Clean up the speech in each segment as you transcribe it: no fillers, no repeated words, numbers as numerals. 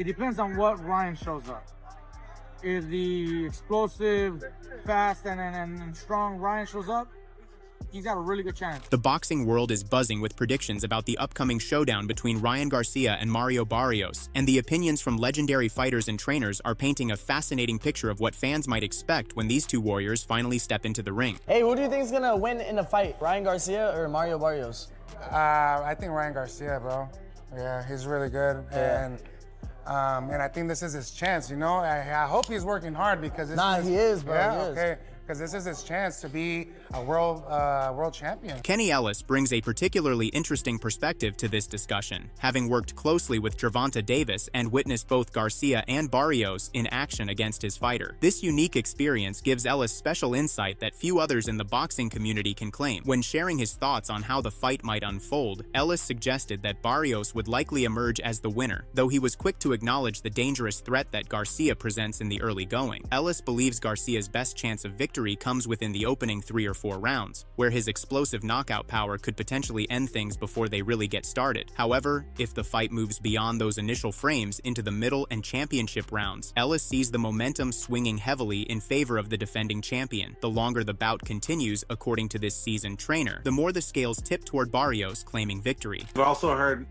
It depends on what Ryan shows up. If the explosive, fast, and strong Ryan shows up, he's got a really good chance. The boxing world is buzzing with predictions about the upcoming showdown between Ryan Garcia and Mario Barrios, and the opinions from legendary fighters and trainers are painting a fascinating picture of what fans might expect when these two warriors finally step into the ring. Hey, who do you think is gonna win in a fight, Ryan Garcia or Mario Barrios? I think Ryan Garcia, bro. Yeah, he's really good, and I think this is his chance. You know, I hope he's working hard because this is he is, bro. Yeah, he is. okay. Because this is his chance to be a world champion. Kenny Ellis brings a particularly interesting perspective to this discussion, having worked closely with Gervonta Davis and witnessed both Garcia and Barrios in action against his fighter. This unique experience gives Ellis special insight that few others in the boxing community can claim. When sharing his thoughts on how the fight might unfold, Ellis suggested that Barrios would likely emerge as the winner, though he was quick to acknowledge the dangerous threat that Garcia presents in the early going. Ellis believes Garcia's best chance of victory comes within the opening 3 or 4 rounds, where his explosive knockout power could potentially end things before they really get started. However, if the fight moves beyond those initial frames into the middle and championship rounds, Ellis sees the momentum swinging heavily in favor of the defending champion. The longer the bout continues, according to this seasoned trainer, the more the scales tip toward Barrios claiming victory. I've also heard,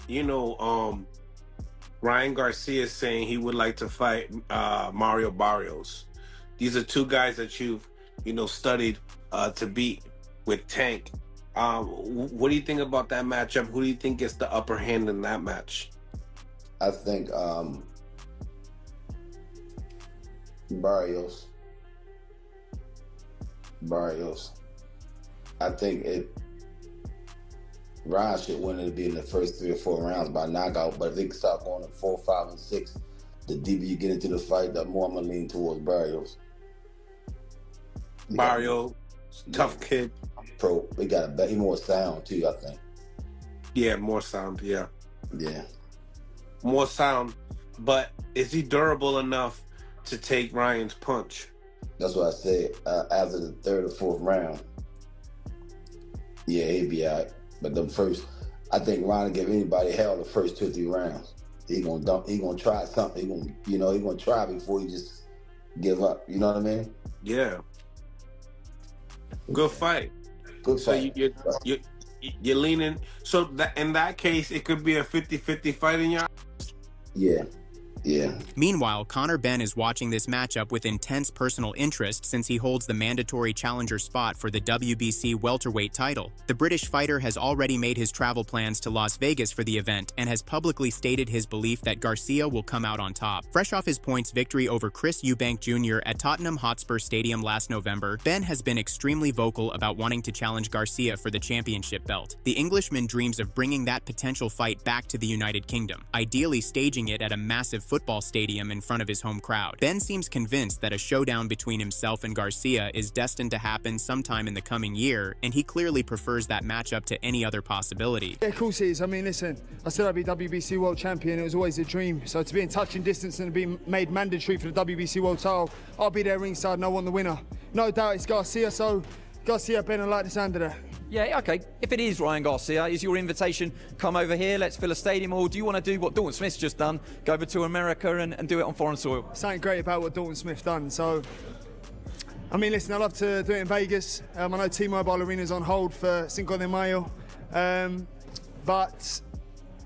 Ryan Garcia saying he would like to fight Mario Barrios. These are two guys that you've studied to beat with Tank. What do you think about that matchup? Who do you think gets the upper hand in that match? I think Barrios. I think Ryan should win it to be in the first 3 or 4 rounds by knockout, but if they can start going in 4, 5, and 6, the deeper you get into the fight, the more I'm gonna lean towards Barrios. Barrio, tough kid. Pro, they got a bet. He more sound too, I think. Yeah, more sound. Yeah. Yeah. More sound, but is he durable enough to take Ryan's punch? That's what I said. After the 3rd or 4th round, yeah, he'd be out. But the first, I think Ryan will give anybody hell the first 2 or 3 rounds. He gonna dump. He gonna try something. He gonna try before he just give up. You know what I mean? Yeah. Good fight. Good fight. So you're leaning. So that in that case, it could be a 50-50 fight in your. Yeah. Yeah. Meanwhile, Conor Benn is watching this matchup with intense personal interest since he holds the mandatory challenger spot for the WBC welterweight title. The British fighter has already made his travel plans to Las Vegas for the event and has publicly stated his belief that Garcia will come out on top. Fresh off his points victory over Chris Eubank Jr. at Tottenham Hotspur Stadium last November, Benn has been extremely vocal about wanting to challenge Garcia for the championship belt. The Englishman dreams of bringing that potential fight back to the United Kingdom, ideally staging it at a massive football stadium in front of his home crowd. Benn seems convinced that a showdown between himself and Garcia is destined to happen sometime in the coming year, and he clearly prefers that matchup to any other possibility. Yeah, of course it is. I mean, listen, I said I'd be WBC World Champion. It was always a dream. So to be in touching distance and to be made mandatory for the WBC World title, I'll be there ringside and I want the winner. No doubt it's Garcia, so Garcia, Ben, I like the sound of that. Yeah, okay. If it is Ryan Garcia, is your invitation, come over here, let's fill a stadium, or do you want to do what Dalton Smith's just done, go over to America and do it on foreign soil? Something great about what Dalton Smith done. So, I mean, listen, I'd love to do it in Vegas. I know T-Mobile Arena's on hold for Cinco de Mayo, but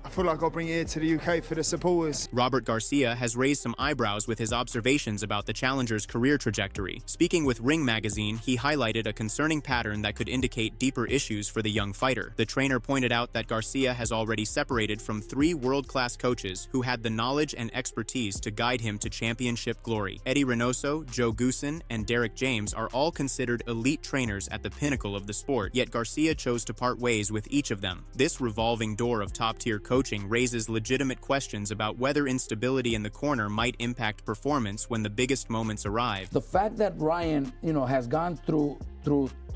I feel like I'll bring it here to the UK for the supporters. Robert Garcia has raised some eyebrows with his observations about the challenger's career trajectory. Speaking with Ring magazine, he highlighted a concerning pattern that could indicate deeper issues for the young fighter. The trainer pointed out that Garcia has already separated from 3 world-class coaches who had the knowledge and expertise to guide him to championship glory. Eddie Reynoso, Joe Goosen, and Derek James are all considered elite trainers at the pinnacle of the sport, yet Garcia chose to part ways with each of them. This revolving door of top-tier coaching raises legitimate questions about whether instability in the corner might impact performance when the biggest moments arrive. The fact that Ryan, has gone through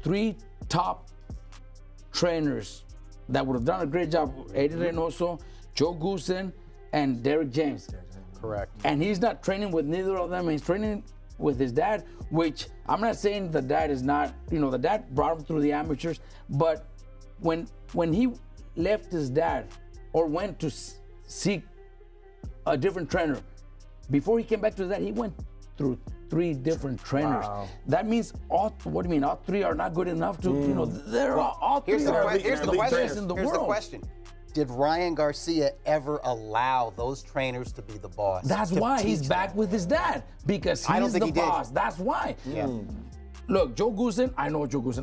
3 top trainers that would have done a great job, Eddie Reynoso, Joe Goosen, and Derek James. Correct. And he's not training with neither of them. He's training with his dad, which I'm not saying the dad is not, the dad brought him through the amateurs, but when he left his dad or went to seek a different trainer, Before he came back to that, he went through 3 different trainers. Wow. That means all 3 are not good enough to, you know, they're all 3 Here's the are question. best in the Here's the world. question. Did Ryan Garcia ever allow those trainers to be the boss? That's to why he's teach back them? with his dad, because I don't he's think the he did. boss. That's why. Yeah. Look, Joe Goosen, I know Joe Goosen.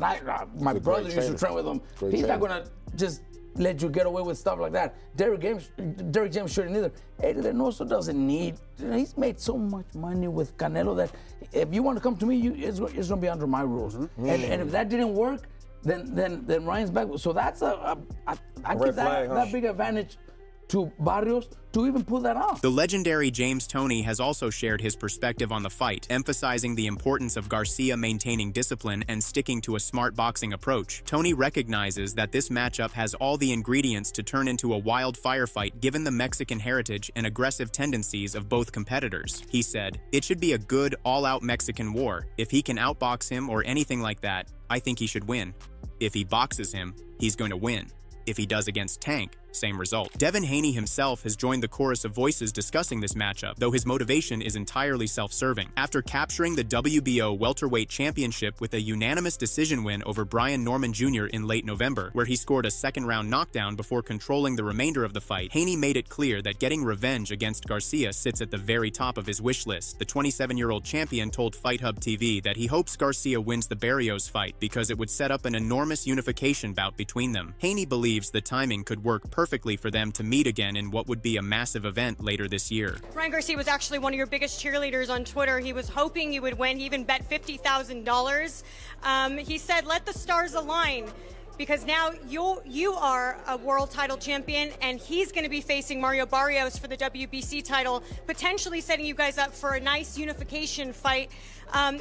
My brother used to train with him. He's not gonna just let you get away with stuff like that. Derrick James shouldn't either. Eddie Reynoso doesn't need. He's made so much money with Canelo that if you want to come to me, it's gonna be under my rules. And if that didn't work, then Ryan's back. So that's I give that big advantage to Barrios to even pull that off. The legendary James Toney has also shared his perspective on the fight, emphasizing the importance of Garcia maintaining discipline and sticking to a smart boxing approach. Toney recognizes that this matchup has all the ingredients to turn into a wild firefight given the Mexican heritage and aggressive tendencies of both competitors. He said, "It should be a good, all-out Mexican war. If he can outbox him or anything like that, I think he should win. If he boxes him, he's going to win. If he does against Tank, same result." Devin Haney himself has joined the chorus of voices discussing this matchup, though his motivation is entirely self-serving. After capturing the WBO welterweight championship with a unanimous decision win over Brian Norman Jr. in late November, where he scored a second-round knockdown before controlling the remainder of the fight, Haney made it clear that getting revenge against Garcia sits at the very top of his wish list. The 27-year-old champion told Fight Hub TV that he hopes Garcia wins the Barrios fight because it would set up an enormous unification bout between them. Haney believes the timing could work perfectly for them to meet again in what would be a massive event later this year. Ryan Garcia was actually one of your biggest cheerleaders on Twitter. He was hoping you would win. He even bet $50,000. He said, "Let the stars align," because now you are a world title champion, and he's going to be facing Mario Barrios for the WBC title, potentially setting you guys up for a nice unification fight.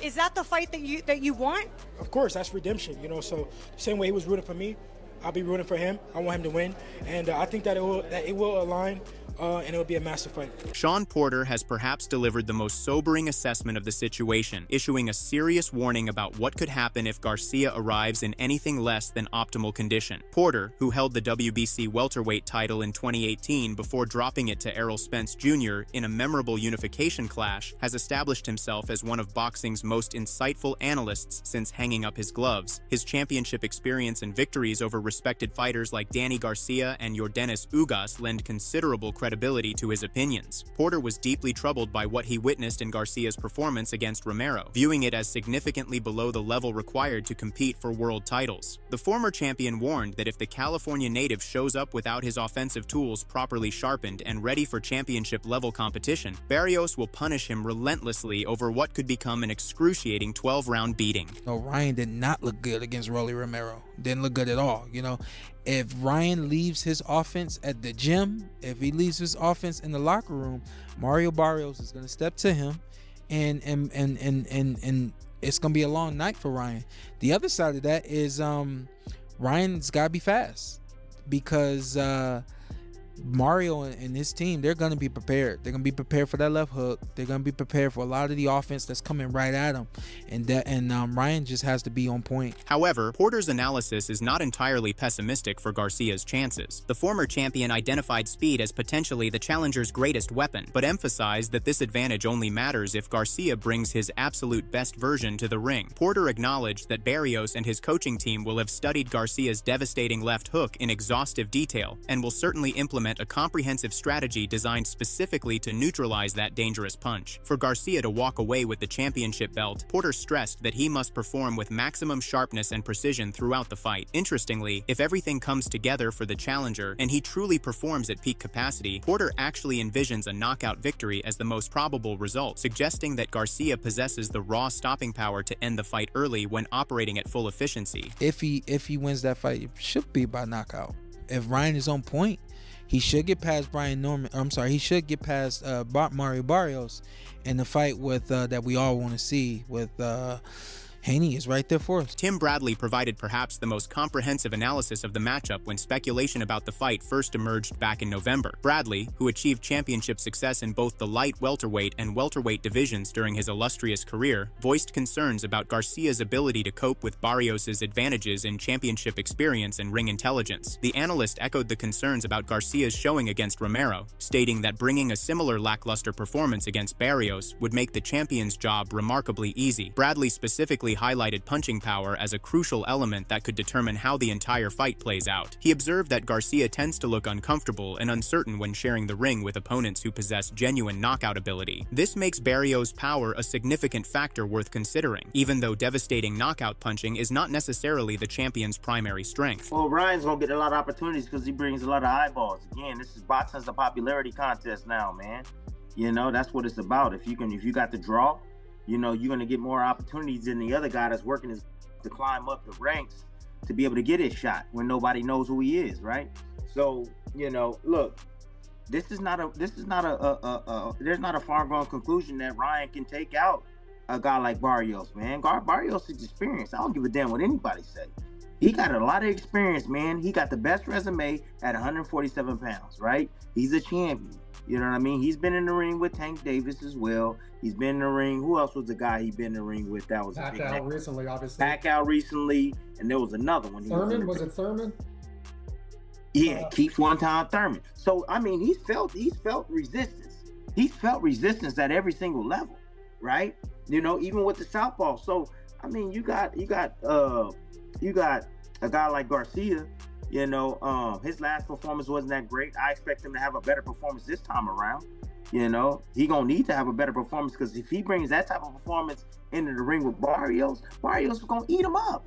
Is that the fight that you want? Of course, that's redemption. You know, so same way he was rooting for me, I'll be rooting for him. I want him to win, and I think that it will align, and it will be a massive fight. Shawn Porter has perhaps delivered the most sobering assessment of the situation, issuing a serious warning about what could happen if Garcia arrives in anything less than optimal condition. Porter, who held the WBC welterweight title in 2018 before dropping it to Errol Spence Jr. in a memorable unification clash, has established himself as one of boxing's most insightful analysts since hanging up his gloves. His championship experience and victories over respected fighters like Danny Garcia and Yordenis Ugas lend considerable credibility to his opinions. Porter was deeply troubled by what he witnessed in Garcia's performance against Romero, viewing it as significantly below the level required to compete for world titles. The former champion warned that if the California native shows up without his offensive tools properly sharpened and ready for championship-level competition, Barrios will punish him relentlessly over what could become an excruciating 12-round beating. No, Ryan did not look good against Rolly Romero. Didn't look good at all, you know. If Ryan leaves his offense at the gym, if he leaves his offense in the locker room, Mario Barrios is going to step to him, and it's going to be a long night for Ryan. The other side of that is Ryan's got to be fast, because Mario and his team, they're going to be prepared. They're going to be prepared for that left hook. They're going to be prepared for a lot of the offense that's coming right at him. And Ryan just has to be on point. However, Porter's analysis is not entirely pessimistic for Garcia's chances. The former champion identified speed as potentially the challenger's greatest weapon, but emphasized that this advantage only matters if Garcia brings his absolute best version to the ring. Porter acknowledged that Barrios and his coaching team will have studied Garcia's devastating left hook in exhaustive detail and will certainly implement a comprehensive strategy designed specifically to neutralize that dangerous punch. For Garcia to walk away with the championship belt, Porter stressed that he must perform with maximum sharpness and precision throughout the fight. Interestingly, if everything comes together for the challenger and he truly performs at peak capacity, Porter actually envisions a knockout victory as the most probable result, suggesting that Garcia possesses the raw stopping power to end the fight early when operating at full efficiency. If he wins that fight, it should be by knockout. If Ryan is on point, he should get past he should get past Mario Barrios in the fight with that we all want to see, with Haney is right there for us. Tim Bradley provided perhaps the most comprehensive analysis of the matchup when speculation about the fight first emerged back in November. Bradley, who achieved championship success in both the light welterweight and welterweight divisions during his illustrious career, voiced concerns about Garcia's ability to cope with Barrios' advantages in championship experience and ring intelligence. The analyst echoed the concerns about Garcia's showing against Romero, stating that bringing a similar lackluster performance against Barrios would make the champion's job remarkably easy. Bradley specifically highlighted punching power as a crucial element that could determine how the entire fight plays out. He observed that Garcia tends to look uncomfortable and uncertain when sharing the ring with opponents who possess genuine knockout ability. This makes Barrios' power a significant factor worth considering, even though devastating knockout punching is not necessarily the champion's primary strength. Well, Ryan's gonna get a lot of opportunities because he brings a lot of eyeballs. Again, this is boxing's a popularity contest now, man. You know, that's what it's about. If you got the draw, you know, you're gonna get more opportunities than the other guy that's working to climb up the ranks to be able to get his shot when nobody knows who he is, right? So, you know, look, there's not a far-gone conclusion that Ryan can take out a guy like Barrios, man. Barrios is experienced. I don't give a damn what anybody say. He got a lot of experience, man. He got the best resume at 147 pounds, right? He's a champion. You know what I mean? He's been in the ring with Tank Davis as well. He's been in the ring. Who else was the guy he been in the ring with? That was Pacquiao recently, obviously. Pacquiao recently, and there was another one. Thurman, was it Thurman? Yeah, Keith one-time Thurman. So I mean, he's felt resistance. He's felt resistance at every single level, right? You know, even with the southpaw. So I mean, you got a guy like Garcia. You know, his last performance wasn't that great. I expect him to have a better performance this time around. You know, he gonna need to have a better performance because if he brings that type of performance into the ring with Barrios is gonna eat him up.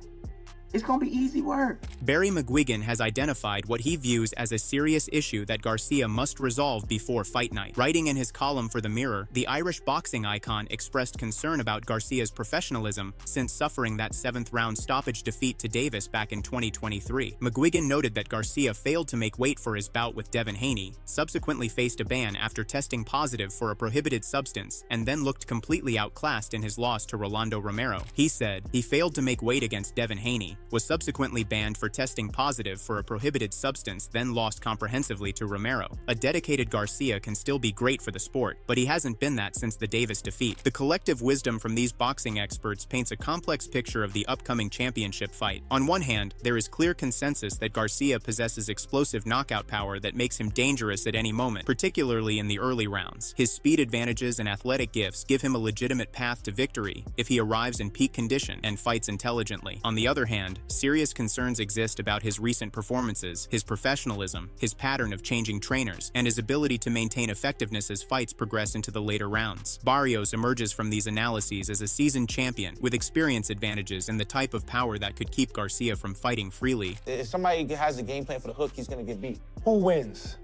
It's gonna be easy work. Barry McGuigan has identified what he views as a serious issue that Garcia must resolve before fight night. Writing in his column for The Mirror, the Irish boxing icon expressed concern about Garcia's professionalism since suffering that 7th-round stoppage defeat to Davis back in 2023. McGuigan noted that Garcia failed to make weight for his bout with Devin Haney, subsequently faced a ban after testing positive for a prohibited substance, and then looked completely outclassed in his loss to Rolando Romero. He said he failed to make weight against Devin Haney, was subsequently banned for testing positive for a prohibited substance, then lost comprehensively to Romero. A dedicated Garcia can still be great for the sport, but he hasn't been that since the Davis defeat. The collective wisdom from these boxing experts paints a complex picture of the upcoming championship fight. On one hand, there is clear consensus that Garcia possesses explosive knockout power that makes him dangerous at any moment, particularly in the early rounds. His speed advantages and athletic gifts give him a legitimate path to victory if he arrives in peak condition and fights intelligently. On the other hand, serious concerns exist about his recent performances, his professionalism, his pattern of changing trainers, and his ability to maintain effectiveness as fights progress into the later rounds. Barrios emerges from these analyses as a seasoned champion with experience advantages and the type of power that could keep Garcia from fighting freely. If somebody has a game plan for the hook, he's going to get beat. Who wins?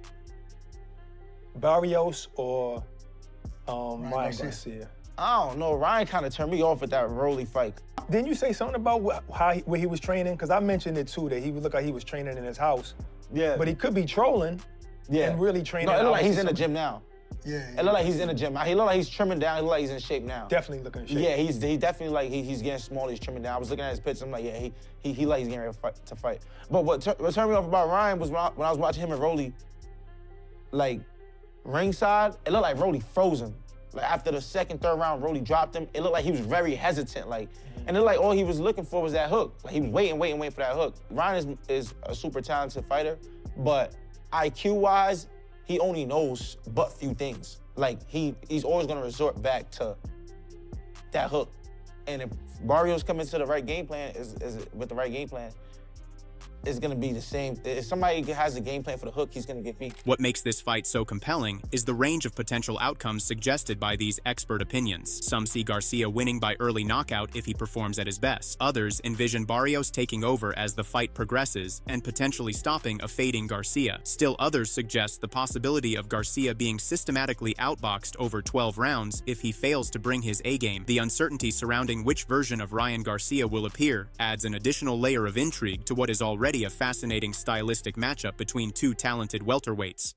Barrios or Ryan Garcia? I don't know. Ryan kind of turned me off at that Rolly fight. Didn't you say something about where he was training? Because I mentioned it too, that he would look like he was training in his house. Yeah. But he could be trolling and really training. No, it look like he's in the gym now. Yeah. It look like he's in the gym. He look like he's trimming down. He look like he's in shape now. Definitely looking in shape. Yeah, he definitely like he's getting smaller. He's trimming down. I was looking at his pictures. I'm like, yeah, he like he's getting ready to fight. But what turned me off about Ryan was when I was watching him and Rolly, like ringside, it looked like Rolly froze him. Like after the second, third round, Rolly dropped him. It looked like he was very hesitant, like, and it looked like all he was looking for was that hook. Like he was waiting for that hook. Ryan is a super talented fighter, but IQ-wise, he only knows but few things. Like he's always gonna resort back to that hook. And if Barrios comes into the right game plan, with the right game plan, it's gonna be the same. If somebody has a game plan for the hook, he's gonna get beat. What makes this fight so compelling is the range of potential outcomes suggested by these expert opinions. Some see Garcia winning by early knockout if he performs at his best. Others envision Barrios taking over as the fight progresses and potentially stopping a fading Garcia. Still others suggest the possibility of Garcia being systematically outboxed over 12 rounds if he fails to bring his A-game. The uncertainty surrounding which version of Ryan Garcia will appear adds an additional layer of intrigue to what is already a fascinating stylistic matchup between two talented welterweights.